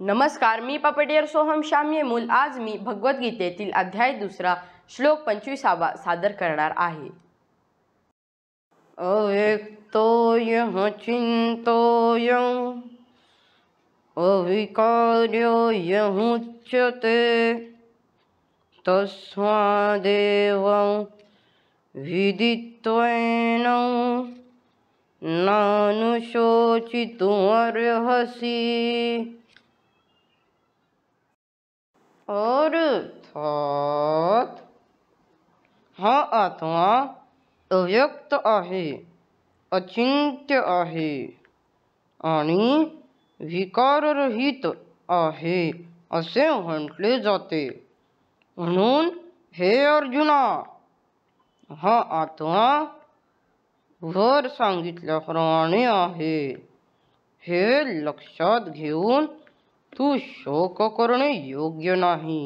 नमस्कार, मी पपेटियर सोहम शाम्येमूल। आज मी भगवद्गीतेतील अध्याय 2 श्लोक 25 सादर करणार आहे। अव्यक्तोऽयं चिन्तोऽयं अविकार्योऽयमुच्यते तस्मादेवं विदित्वैनं नानुशोचितुमर्हसि। अर्थात हा आत्मा अव्यक्त आहे, अचिंत्य आहे आणि विकाररहित आहे असे म्हटले जाते। म्हणून हे अर्जुना, हा आत्मा वर सांगितल्याप्रमाणे आहे हे लक्षात घेऊन तू शोक करणे योग्य नाही।